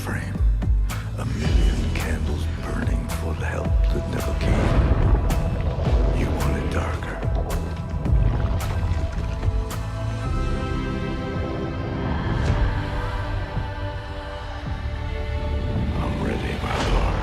frame. A million candles burning for the help that never came. You want it darker. I'm ready, my lord.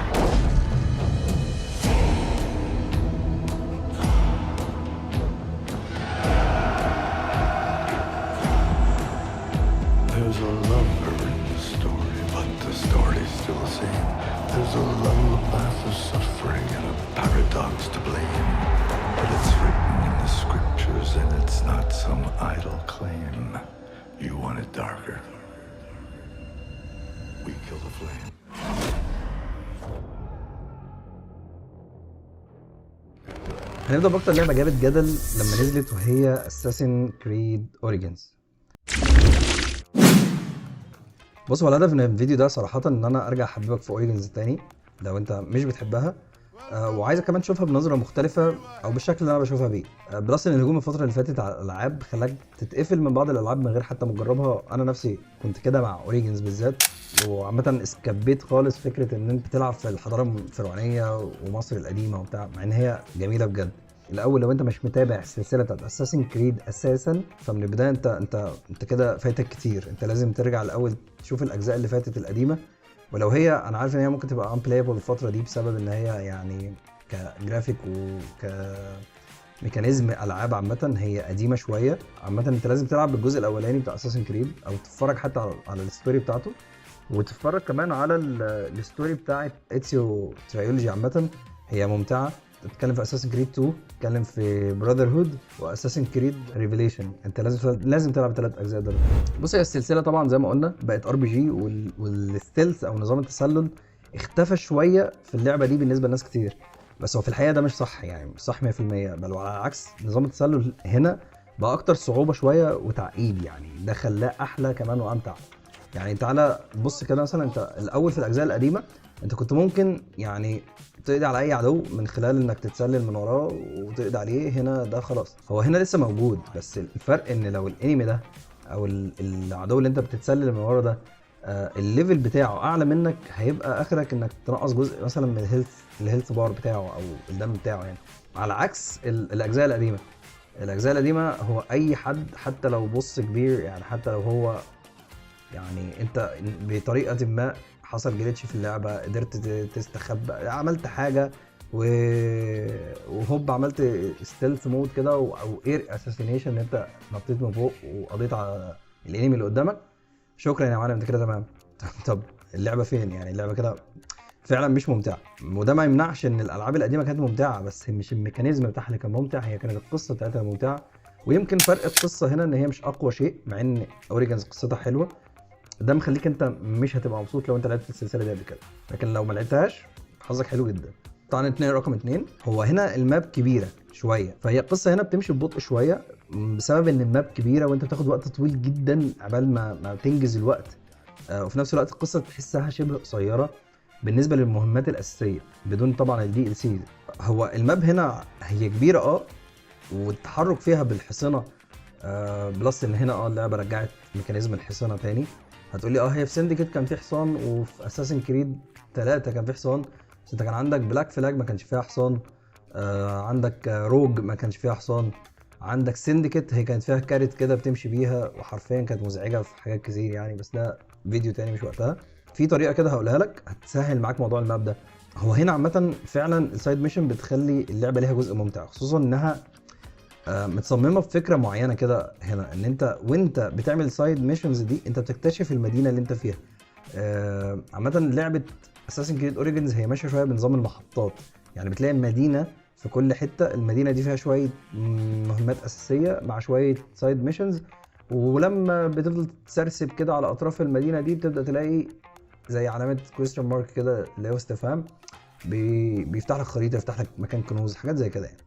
There's a lover in the story, but the story's still the same. There's a lullaby for suffering and a paradox to blame. But it's written in the scriptures and it's not some idle claim. You want it darker. We kill the flame. هنبدأ بأكتر لعبة جابت جدل لما نزلت وهي Assassin's Creed Origins. بص، هو الهدف من الفيديو ده صراحة ان انا ارجع احببك في اوريجنز تاني لو انت مش بتحبها، وعايزك كمان تشوفها بنظرة مختلفة او بالشكل اللي انا بشوفها بيه. بلس ان الهجوم الفترة اللي فاتت على الالعاب خلاك تتقفل من بعض الالعاب من غير حتى ما تجربها. انا نفسي كنت كده مع اوريجنز بالذات، وعامة اسكبيت خالص فكرة ان انت تلعب في الحضارة الفرعونية ومصر القديمة وبتاع، مع ان هي جميلة بجد. الاول لو انت مش متابع السلسله بتاعت اساسن كريد اساسا، فمن البدايه انت كده فايتك كتير. انت لازم ترجع الاول تشوف الاجزاء اللي فاتت القديمه، ولو هي انا عارف ان هي ممكن تبقى unplayable الفتره دي بسبب ان هي يعني كجرافيك وكميكانيزم العاب عامه هي قديمه شويه. عامه انت لازم تلعب بالجزء الاولاني بتاع اساسن كريد او تتفرج حتى على الستوري بتاعته، وتتفرج كمان على الستوري بتاعت اتسيو ترايولوجي. عامه هي ممتعه. تتكلم في اساسن كريد 2، تتكلم في براذر هود واساسن كريد ريفيليشن. انت لازم تلعب 3 اجزاء دول. بص، هي السلسله طبعا زي ما قلنا بقت ار بي جي، والستيلث او نظام التسلل اختفى شويه في اللعبه دي بالنسبه لناس كتير، بس هو في الحقيقه ده مش صح، يعني مش صح 100%، بل وعلى العكس نظام التسلل هنا بقى اكتر صعوبه شويه وتعقيد، يعني ده خلاه احلى كمان وامتع. يعني تعالى بص كده مثلا، انت الاول في الاجزاء القديمه انت كنت ممكن يعني تقضي على اي عدو من خلال انك تتسلل من وراه وتقضي عليه. هنا ده خلاص، هو هنا لسه موجود، بس الفرق ان لو الانمي ده او العدو اللي انت بتتسلل من وراه ده الليفل بتاعه اعلى منك، هيبقى اخرك انك تنقص جزء مثلا من الهيلث بار بتاعه او الدم بتاعه يعني. على عكس الاجزاء القديمه هو اي حد حتى لو بص كبير، يعني حتى لو هو يعني انت بطريقه ما حصل جليتش في اللعبه، قدرت تستخبى، عملت حاجه وهوب عملت ستيلث مود كده او اير اساسينيشن، ان انت نطيت من فوق وقضيت على الانمي اللي قدامك، شكرا يا معلم انت كده تمام. طب اللعبه فين؟ يعني اللعبه كده فعلا مش ممتعه. وده ما يمنعش ان الالعاب القديمه كانت ممتعه، بس مش الميكانيزم بتاعها اللي كان ممتع، هي كانت القصه بتاعتها ممتعه. ويمكن فرق القصه هنا ان هي مش اقوى شيء، مع ان اوريجنز قصتها حلوه. ده مخليك انت مش هتبقى مبسوط لو انت لعبت السلسله دي قبل كده، لكن لو ما لعبتهاش حظك حلو جدا. طبعا رقم 2 هو هنا الماب كبيره شويه، فهي القصه هنا بتمشي ببطء شويه بسبب ان الماب كبيره وانت بتاخد وقت طويل جدا عبال ما تنجز الوقت. وفي نفس الوقت القصه تحسها شبه قصيره بالنسبه للمهمات الاساسيه بدون طبعا الدي ال سي. هو الماب هنا هي كبيره والتحرك فيها بالحصنه، بلس ان هنا اللعبه رجعت ميكانيزم الحصانه تاني. هتقولي هي في سندكيت كان في حصان، وفي اساسن كريد 3 كان في حصان، بس انت كان عندك بلاك فلاج ما كانش فيها حصان، عندك روج ما كانش فيها حصان، عندك سندكيت هي كانت فيها كارت كده بتمشي بيها وحرفيا كانت مزعجه في حاجات كتير يعني، بس ده فيديو تاني مش وقتها. في طريقه كده هقولها لك هتسهل معاك موضوع الماب ده. هو هنا عامه فعلا السايد ميشن بتخلي اللعبه ليها جزء ممتع، خصوصا انها متصممه بفكره معينه كده هنا، ان انت وانت بتعمل سايد ميشنز دي انت بتكتشف المدينه اللي انت فيها. عامه لعبه اساسن كريد اوريجنز هي ماشيه شويه بنظام المحطات، يعني بتلاقي المدينه في كل حته، المدينه دي فيها شويه مهمات اساسيه مع شويه سايد ميشنز، ولما بتفضل تسرسب كده على اطراف المدينه دي بتبدا تلاقي زي علامه كويستشن مارك كده اللي هو استفهام، بيفتح لك خريطه، يفتح لك مكان كنوز، حاجات زي كده يعني.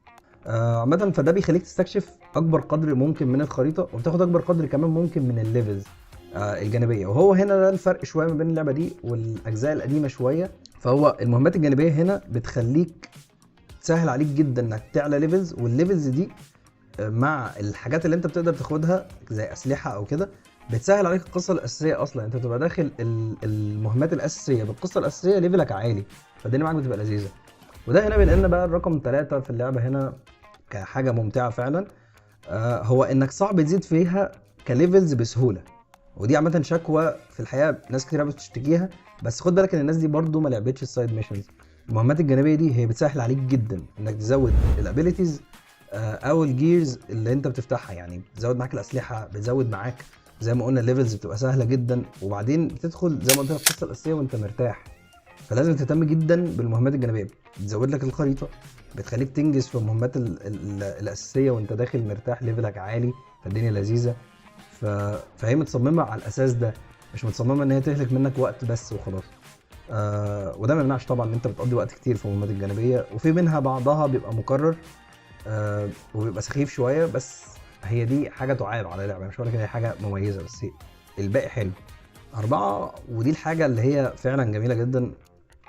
عامه فده بيخليك تستكشف اكبر قدر ممكن من الخريطه، وبتاخد اكبر قدر كمان ممكن من الليفلز الجانبيه. وهو هنا ده الفرق شويه ما بين اللعبه دي والاجزاء القديمه شويه. فهو المهمات الجانبيه هنا بتخليك تسهل عليك جدا انك تعلى ليفلز، والليفلز دي مع الحاجات اللي انت بتقدر تاخدها زي اسلحه او كده بتسهل عليك القصه الاساسيه اصلا. انت بتبقى داخل المهمات الاساسيه بالقصه الاساسيه، ليفلك عالي، فالدنيا معاك بتبقى لذيذه. وده هنا بينقلنا بقى الرقم 3 في اللعبه هنا كحاجه ممتعه فعلا. هو انك صعب تزيد فيها كليفلز بسهوله، ودي عامه شكوى في الحقيقه ناس كتير بتشتكيها. بس خد بالك ان الناس دي برضو ما لعبتش السايد ميشنز. المهمات الجانبيه دي هي بتسهل عليك جدا انك تزود الابيليتيز او الجيرز اللي انت بتفتحها، يعني بتزود معاك الاسلحه، بتزود معاك زي ما قلنا الليفلز بتبقى سهله جدا، وبعدين بتدخل زي ما قلت لك القصه الاساسيه وانت مرتاح. فلازم تهتم جدا بالمهمات الجانبيه، بتزود لك الخريطه، بتخليك تنجز في المهمات الاساسيه وانت داخل مرتاح، ليفلك عالي، فالدنيا لذيذه. فهي متصممه على الاساس ده، مش متصممه ان هي تهلك منك وقت بس وخلاص. وده ما يمنعش طبعا ان انت بتقضي وقت كتير في المهمات الجانبيه، وفي منها بعضها بيبقى مكرر وبيبقى سخيف شويه، بس هي دي حاجه تعاب على اللعبه، مش هقول لك هي حاجه مميزه، بس الباقي حلو. 4 ودي الحاجه اللي هي فعلا جميله جدا،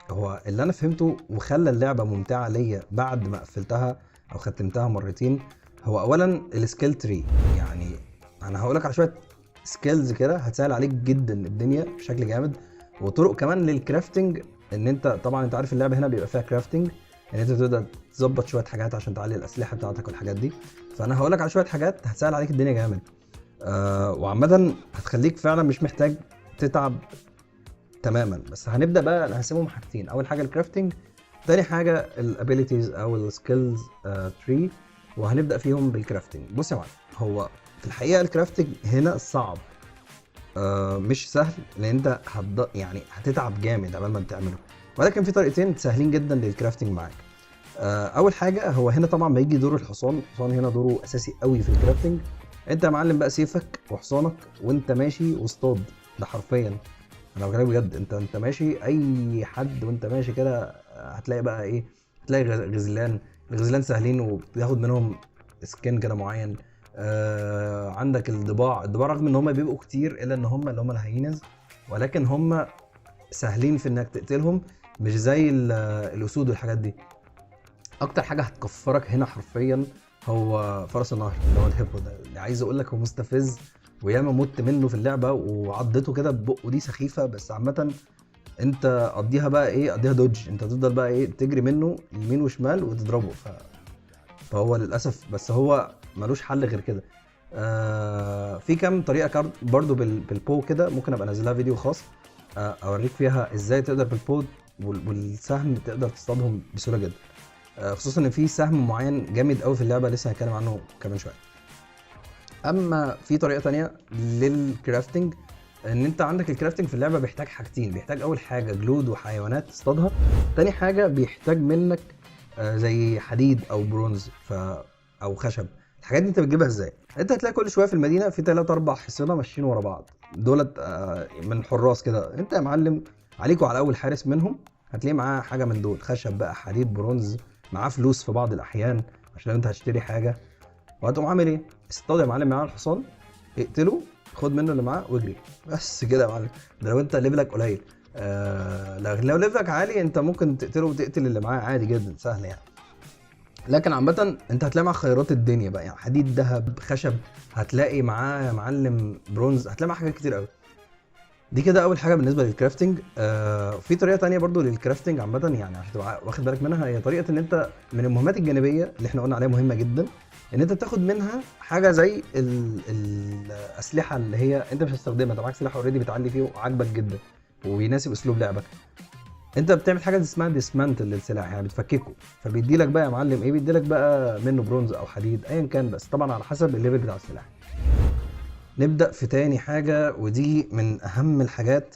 هو اللي انا فهمته وخلى اللعبه ممتعه ليا بعد ما قفلتها او ختمتها مرتين. هو اولا السكيل تري، يعني انا هقول لك على شويه سكيلز كده هتسهل عليك جدا الدنيا بشكل جامد، وطرق كمان للكرافتنج. ان انت طبعا انت عارف اللعبه هنا بيبقى فيها كرافتنج، ان انت تقدر تظبط شويه حاجات عشان تعلي الاسلحه بتاعتك والحاجات دي. فانا هقول لك على شويه حاجات هتسهل عليك الدنيا جامد، وعامه هتخليك فعلا مش محتاج تتعب تماما. بس هنبدا بقى، انا هسيبهم حاجتين، اول حاجه الكرافتنج، تاني حاجه الابيليتيز او السكيلز تري، وهنبدا فيهم بالكرافتنج. بص يا معلم، هو في الحقيقه الكرافتنج هنا صعب، مش سهل، لان انت يعني هتتعب جامد قبل ما بتعمله، ولكن في طريقتين سهلين جدا للكرافتنج معاك. اول حاجه هو هنا طبعا بيجي دور الحصان هنا دوره اساسي قوي في الكرافتنج. انت يا معلم بقى سيفك وحصانك وانت ماشي واصطاد، ده حرفيا انا بكلمك بجد. انت ماشي، اي حد وانت ماشي كده هتلاقي بقى ايه، هتلاقي غزلان. الغزلان سهلين وبتاخد منهم سكين كده معين. عندك الضباع رغم ان هم بيبقوا كتير الا ان هم اللي هم الهينز، ولكن هم سهلين في انك تقتلهم، مش زي الاسود والحاجات دي. اكتر حاجه هتكفرك هنا حرفيا هو فرس النهر اللي هو الهيبو ده، اللي عايز اقول لك هو مستفز، وياما مت منه في اللعبه، وعضته كده ببقه دي سخيفه، بس عامه انت قضيها بقى ايه، قضيها دوج، انت تفضل بقى ايه تجري منه يمين وشمال وتضربه. فهو للاسف بس هو ملوش حل غير كده. في كام طريقه برضو بالبو كده، ممكن ابقى انزلها فيديو خاص اوريك فيها ازاي تقدر بالبو والسهم تقدر تصطادهم بسهوله جدا، خصوصا ان في سهم معين جامد قوي في اللعبه لسه هنتكلم عنه كمان شويه. اما في طريقه تانية للكرافتنج، ان انت عندك الكرافتنج في اللعبه بيحتاج حاجتين، بيحتاج اول حاجه جلود وحيوانات تصطادها، تاني حاجه بيحتاج منك زي حديد او برونز او خشب. الحاجات دي انت بتجيبها ازاي؟ انت هتلاقي كل شويه في المدينه في 3-4 حصينه ماشيين ورا بعض، دولت من حراس كده. انت يا معلم عليك وعلى اول حارس منهم هتلاقي معاه حاجه من دول، خشب بقى، حديد، برونز، معاه فلوس في بعض الاحيان عشان لو انت هتشتري حاجه. وهتقوم عامل ايه؟ اصطاد يا معلم معاه الحصان، اقتله، خد منه اللي معاه واجري، بس كده يا معلم. ده لو انت ليفلك قليل. لو ليفلك عالي انت ممكن تقتله وتقتل اللي معاه عادي جدا، سهل يعني. لكن عامه انت هتلاقي مع خيرات الدنيا بقى، يعني حديد، ذهب، خشب، هتلاقي معاه يا معلم برونز، هتلاقي معاه حاجات كتير قوي. دي كده اول حاجه بالنسبه للكرافتنج. في طريقه تانية برضو للكرافتنج عامه، يعني عشان تبقى واخد بالك منها، هي طريقه ان انت من المهمات الجانبيه اللي احنا قلنا عليها مهمه جدا، ان انت تاخد منها حاجه زي الاسلحه اللي هي انت مش هتستخدمها، انت معاك سلاح اوريدي بتعلي فيه وعاجبك جدا وبيناسب اسلوب لعبك. انت بتعمل حاجه اسمها ديسمانتل للسلاح، يعني بتفككه، فبيدي لك بقى يا معلم ايه، بيدي لك بقى منه برونز او حديد ايا كان، بس طبعا على حسب الليفل بتاع السلاح. نبدا في تاني حاجه، ودي من اهم الحاجات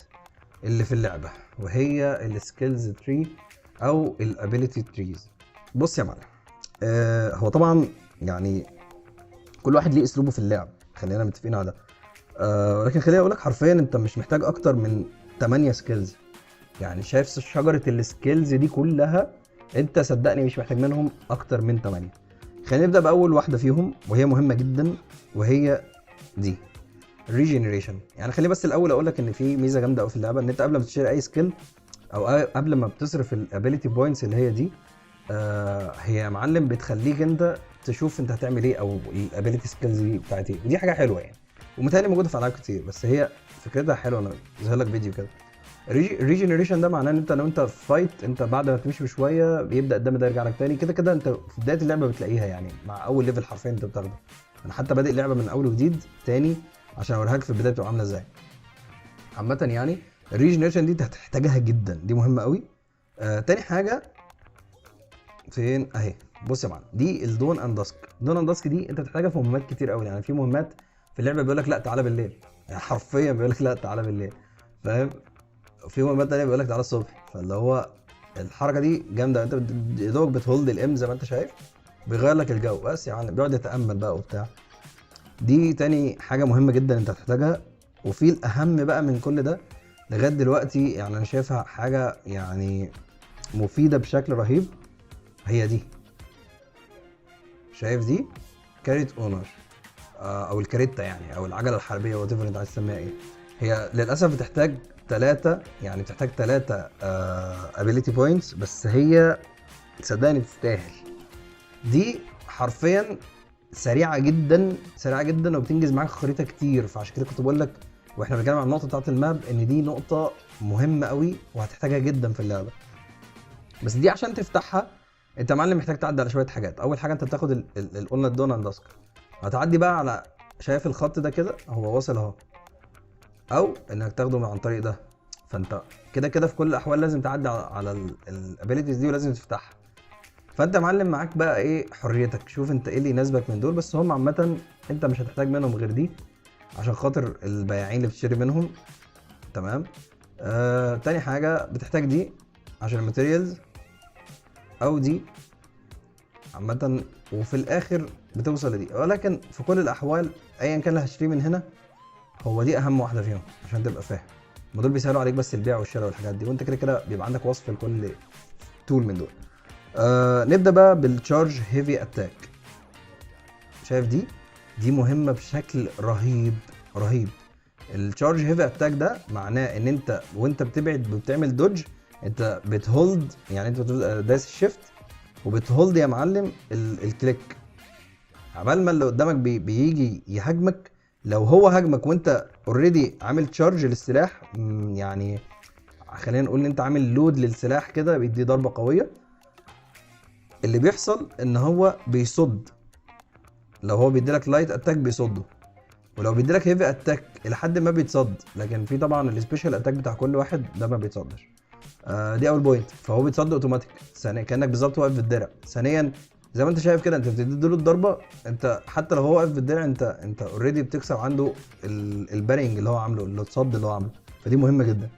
اللي في اللعبه، وهي السكيلز تري او الابيليتي تريز. بص يا معلم، هو طبعا يعني كل واحد ليه اسلوبه في اللعب، خلينا متفقين على ده. ولكن خليني اقول لك حرفيا انت مش محتاج اكتر من 8 سكيلز. يعني شايف شجره السكيلز دي كلها، انت صدقني مش محتاج منهم اكتر من 8. خلينا نبدا باول واحده فيهم وهي مهمه جدا، وهي دي ريجنريشن. يعني خليني بس الاول اقول لك ان في ميزه جامده قوي في اللعبه، ان انت قبل ما تشتري اي سكيل او قبل ما بتصرف الابيليتي بوينتس اللي هي دي، هي يا معلم بتخليك انت تشوف انت هتعمل ايه، او الابيليتي سكيلز دي بتاعت ايه، ودي حاجه حلوه يعني. ومتهيألي موجوده في العاب كتير، بس هي فكرتها حلوه. انا ظهر لك فيديو كده. الريجنريشن ده معناه ان انت لو انت في فايت، انت بعد ما تمشي بشويه بيبدا الدم ده يرجع لك تاني. كده كده انت في بدايه اللعبه بتلاقيها، يعني مع اول ليفل حرفيا انت بتاخده. انا حتى بادئ اللعبه من اول وجديد تاني عشان اوريها لك في البدايه بتبقى عامله ازاي. عامه يعني الريجنريشن دي انت هتحتاجها جدا، دي مهمه قوي. تاني حاجه فين اهي، بص يا معلم، دي الدون اند داسك. دون اند داسك دي انت بتحتاجها في مهمات كتير قوي. يعني في مهمات في اللعبه بيقول لك لا تعالى بالليل، يعني حرفيا بيقول لك لا تعالى بالليل، فاهم؟ في مهمات تانية بيقول لك تعالى الصبح. فاللي هو الحركه دي جامده، انت يا دوبك بتهولد الام زي ما انت شايف، بيغير لك الجو بس، يعني بيقعد يتامل بقى وبتاع. دي تاني حاجه مهمه جدا انت هتحتاجها. وفي الاهم بقى من كل ده لغايه دلوقتي، يعني انا شايفها حاجه يعني مفيده بشكل رهيب، هي دي. شايف دي كاريت اونر، او الكاريتا يعني، او العجله الحربيه، وات ايفر انت عايز تسميها ايه. هي للاسف بتحتاج 3، يعني بتحتاج 3 ابيليتي بوينتس، بس هي صدقني تستاهل. دي حرفيا سريعه جدا سريعه جدا، وبتنجز معاك خريطه كتير. فعشان كده كنت بقول لك واحنا بنتكلم عن النقطه بتاعه الماب ان دي نقطه مهمه قوي وهتحتاجها جدا في اللعبه. بس دي عشان تفتحها انت يا معلم محتاج تعدي على شويه حاجات. اول حاجه انت بتاخد قلنا الدون اند داسك، هتعدي بقى على، شايف الخط ده كده هو واصل اهو، او انك تاخده عن طريق ده. فانت كده كده في كل الاحوال لازم تعدي على الابيليتيز دي ولازم تفتحها. فانت يا معلم معاك بقى ايه حريتك، شوف انت ايه اللي يناسبك من دول. بس هم عامه انت مش هتحتاج منهم غير دي عشان خاطر البياعين اللي بتشتري منهم، تمام. تاني حاجه بتحتاج دي عشان الماتيريالز، او دي عامه. وفي الاخر بتوصل لدي. ولكن في كل الاحوال ايا كان اللي هتشتريه من هنا، هو دي اهم واحده فيهم عشان تبقى فاهم. ما دول بيسهلوا عليك بس البيع والشراء والحاجات دي، وانت كده كده بيبقى عندك وصف لكل تول من دول. نبدا بقى بالتشارج هيفي اتاك. شايف دي مهمه بشكل رهيب رهيب. التشارج هيفي اتاك ده معناه ان انت وانت بتبعد بتعمل دوج، انت بتهولد، يعني انت دايس الشيفت وبتهولد يا معلم الكليك عبال ما اللي قدامك بيجي يهاجمك. لو هو هاجمك وانت اوريدي عامل تشارج للسلاح، يعني خلينا نقول ان انت عامل لود للسلاح كده بيدي ضربه قويه، اللي بيحصل ان هو بيصد. لو هو بيديلك لايت اتاك بيصده، ولو بيديلك هيفي اتاك لحد ما بيتصد. لكن في طبعا السبيشال اتاك بتاع كل واحد ده ما بيتصدش. دي اول بوينت، فهو بيتصد اوتوماتيك. ثانيا كانك بالظبط واقف في الدرع. ثانيا زي ما انت شايف كده، انت بتدي له الضربه، انت حتى لو هو واقف في الدرع انت اوريدي بتكسر عنده البارينج اللي هو عامله، اللي اتصد اللي هو عامله. فدي مهمه جدا.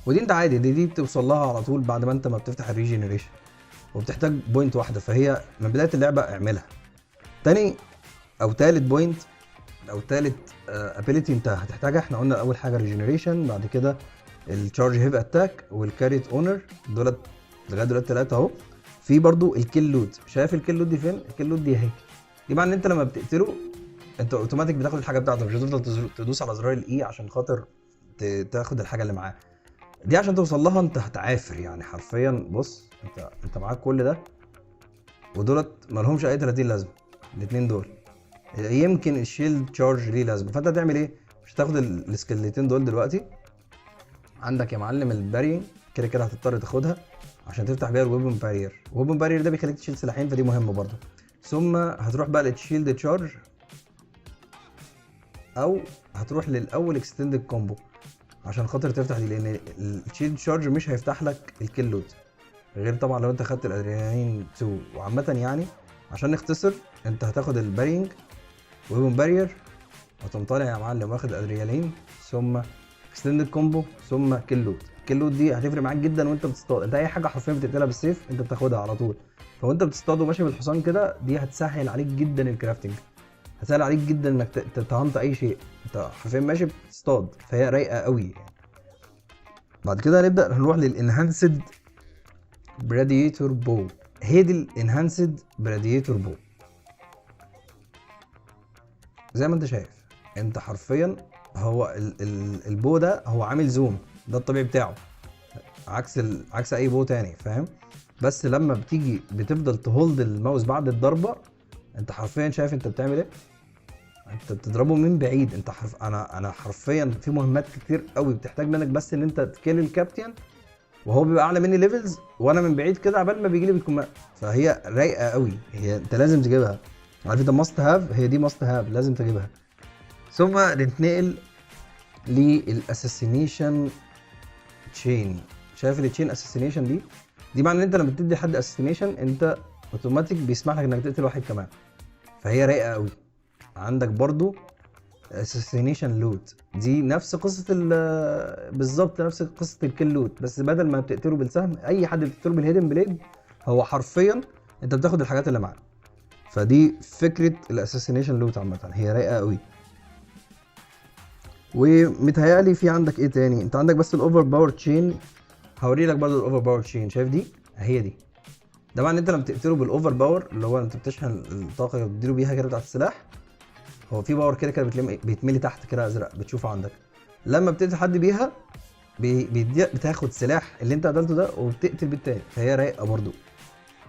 ودي انت عادي دي بتوصل لها على طول بعد ما انت ما بتفتح الريجنريشن، وبتحتاج بوينت واحده، فهي من بدايه اللعبه اعملها. تاني او تالت بوينت او تالت ابيليتي انت هتحتاجها، احنا قلنا اول حاجه ريجنريشن، بعد كده التشارج هيف اتاك والكاريت اونر، دولت لغايه دلوقتي 3 اهو. في برضو الكيل لود. شايف الكيل لود دي فين؟ الكيل لود دي اهي. دي معنى ان انت لما بتقتله انت اوتوماتيك بتاخد الحاجه بتاعته، مش هتفضل تدوس على زرار الاي عشان خاطر تاخد الحاجه اللي معاه دي. عشان توصل لها انت هتعافر يعني حرفيا. بص انت معاك كل ده، ودولت ما لهمش اي 30 لازمه الاثنين دول. يمكن الشيلد تشارج ليه لازمه. فانت هتعمل ايه؟ مش هتاخد السكيلتين دول دلوقتي. عندك يا معلم البارينج كده كده هتضطر تاخدها عشان تفتح بيها الويبن بارير. الويبن بارير ده بيخليك تشيل سلاحين، فدي مهمه برضه. ثم هتروح بقى للشيلد تشارج، او هتروح للاول اكستندد كومبو عشان خاطر تفتح دي، لان الشيلد تشارج مش هيفتح لك الكيل لود، غير طبعا لو انت خدت الادرينالين 2. وعامه يعني عشان نختصر، انت هتاخد البارينج ويبن بارير، وتقوم طالع يا معلم واخد ادرينالين، ثم اكستندد كومبو، ثم كيل لود. الكيل لود دي هتفرق معاك جدا وانت بتصطاد. انت اي حاجه حرفيا بتقتلها بالسيف انت بتاخدها على طول. فوانت بتصطاد وماشي بالحصان كده، دي هتسهل عليك جدا الكرافتنج، هتسهل عليك جدا انك تهانت اي شيء. انت حرفيا ماشي بتصطاد، فهي رايقه قوي يعني. بعد كده هنبدا نروح للانهانسد براديتور بو. هي دي الانهانسد براديتور بو. زي ما انت شايف، انت حرفيا هو البو ده هو عامل زوم، ده الطبيعي بتاعه، عكس اي بو تاني، فاهم؟ بس لما بتيجي بتفضل تهولد الماوس بعد الضربه، انت حرفيا شايف انت بتعمل ايه انت بتضربه من بعيد. انت انا حرفيا في مهمات كتير قوي بتحتاج منك بس ان انت تكيل الكابتن وهو بيبقى اعلى مني ليفلز وانا من بعيد كده عبال ما بيجي لي بالكومات. فهي رايقه قوي، هي انت لازم تجيبها. عارف انت ماست هاف، هي دي ماست هاف لازم تجيبها. ثم ننتقل للاساسينيشن تشين. شايف التشين اساسينيشن دي معنى ان انت لما بتدي حد اساسينيشن انت اوتوماتيك بيسمح لك انك تقتل واحد كمان. فهي رايقه قوي. عندك برضو اساسينيشن لوت، دي نفس قصه بالظبط نفس قصه الكيل لوت، بس بدل ما بتقتله بالسهم اي حد بتقتله بالهيدن بليد هو حرفيا انت بتاخد الحاجات اللي معاه. فدي فكره الاساسينيشن لوت عامه، هي رايقه قوي. ومتهيألي في عندك ايه تاني؟ انت عندك بس الاوفر باور تشين، هوري لك برضو الاوفر باور تشين. شايف دي؟ هي دي. ده معنى انت لما تقتله بالاوفر باور اللي هو انت بتشحن الطاقه اللي بتديله بيها كده بتاعت السلاح، هو في باور كده بيتملي تحت كده ازرق بتشوفه عندك. لما بتقتل حد بيها بتاخد سلاح اللي انت قتلته ده وبتقتل بيه التاني. فهي رايقه برضو.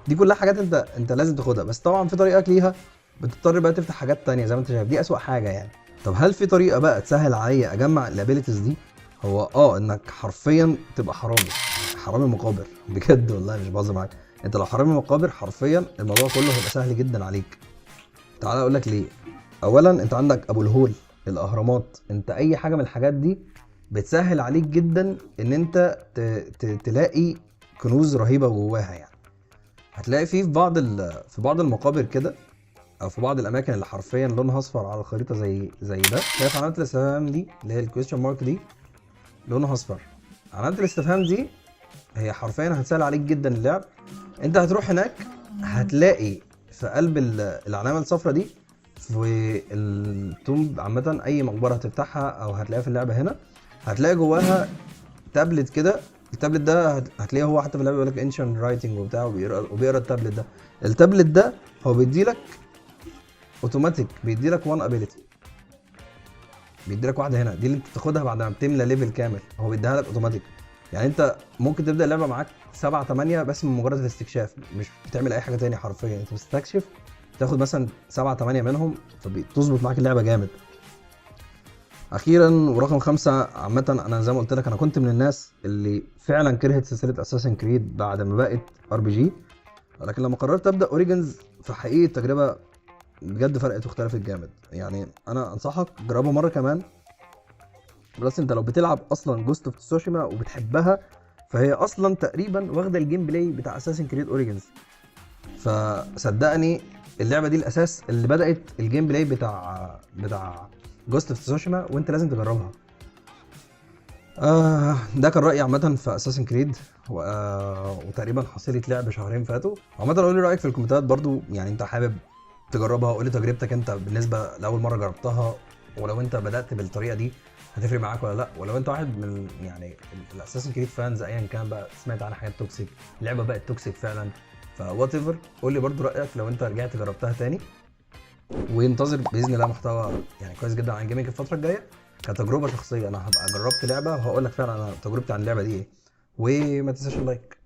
دي كلها حاجات انت لازم تاخدها، بس طبعا في طريقك ليها بتضطر بقى تفتح حاجات تانية زي ما انت شايف. دي اسوأ حاجه يعني. طب هل في طريقه بقى تسهل عليا اجمع الابيليتيز دي؟ هو انك حرفيا تبقى حرامي مقابر بجد والله مش بهزر معاك. انت لو حرامي مقابر حرفيا الموضوع كله هيبقى سهل جدا عليك. تعال اقول لك ليه. اولا انت عندك ابو الهول، الاهرامات، انت اي حاجه من الحاجات دي بتسهل عليك جدا ان انت تلاقي كنوز رهيبه جواها. يعني هتلاقي في بعض المقابر كده او في بعض الاماكن اللي حرفيا لونها اصفر على الخريطه زي ده. شايف علامه الاستفهام دي اللي هي الكويستشن مارك دي لونها اصفر؟ علامه الاستفهام دي هي حرفيا هتسهل عليك جدا اللعب. انت هتروح هناك هتلاقي في قلب العلامه الصفراء دي في التومب عامه، اي مقبره هتفتحها او هتلاقيها في اللعبه هنا هتلاقي جواها تابلت كده. التابلت ده هتلاقيه هو حتى في اللعبه بيقول لك انشن رايتنج وبتاع وبيقرا التابلت ده. التابلت ده هو بيديلك اوتوماتيك، بيديلك 1 ابيليتي، بيديلك واحده هنا. دي اللي انت بتاخدها بعد ما بتملى ليفل كامل، هو بيديها لك اوتوماتيك. يعني انت ممكن تبدا اللعبه معاك 7 8 بس من مجرد الاستكشاف، مش بتعمل اي حاجه تاني حرفيا. انت بتستكشف تاخد مثلا 7 8 منهم فبتظبط معاك اللعبه جامد. اخيرا ورقم 5 عامه، انا زي ما قلت لك انا كنت من الناس اللي فعلا كرهت سلسله اساسن كريد بعد ما بقت RPG، ولكن لما قررت ابدا اوريجنز في حقيقه التجربه بجد فرقت واختلفت جامد. يعني انا انصحك جربها مره كمان. بس انت لو بتلعب اصلا جوست اوف تسوشيما وبتحبها فهي اصلا تقريبا واخده الجيم بلاي بتاع اساسن كريد اوريجنز. فصدقني اللعبه دي الاساس اللي بدات الجيم بلاي بتاع جوست اوف تسوشيما، وانت لازم تجربها. ده كان رايي عامه في اساسن كريد، وتقريبا حصيله لعب شهرين فاتوا. عامه قول لي رايك في الكومنتات برضو، يعني انت حابب تجربها؟ قول لي تجربتك انت بالنسبه لاول مره جربتها، ولو انت بدات بالطريقه دي هتفرق معاك ولا لا، ولو انت واحد من يعني الاساسن كريد فانز ايا كان بقى سمعت عن حاجات توكسيك، اللعبه بقت توكسيك فعلا، فوات ايفر قول لي برضو رايك لو انت رجعت جربتها تاني. وانتظر باذن الله محتوى يعني كويس جدا عن جيمنج الفتره الجايه كتجربه شخصيه. انا هبقى جربت لعبه وهقول لك فعلا انا تجربتي عن اللعبه دي ايه. وما تنساش اللايك.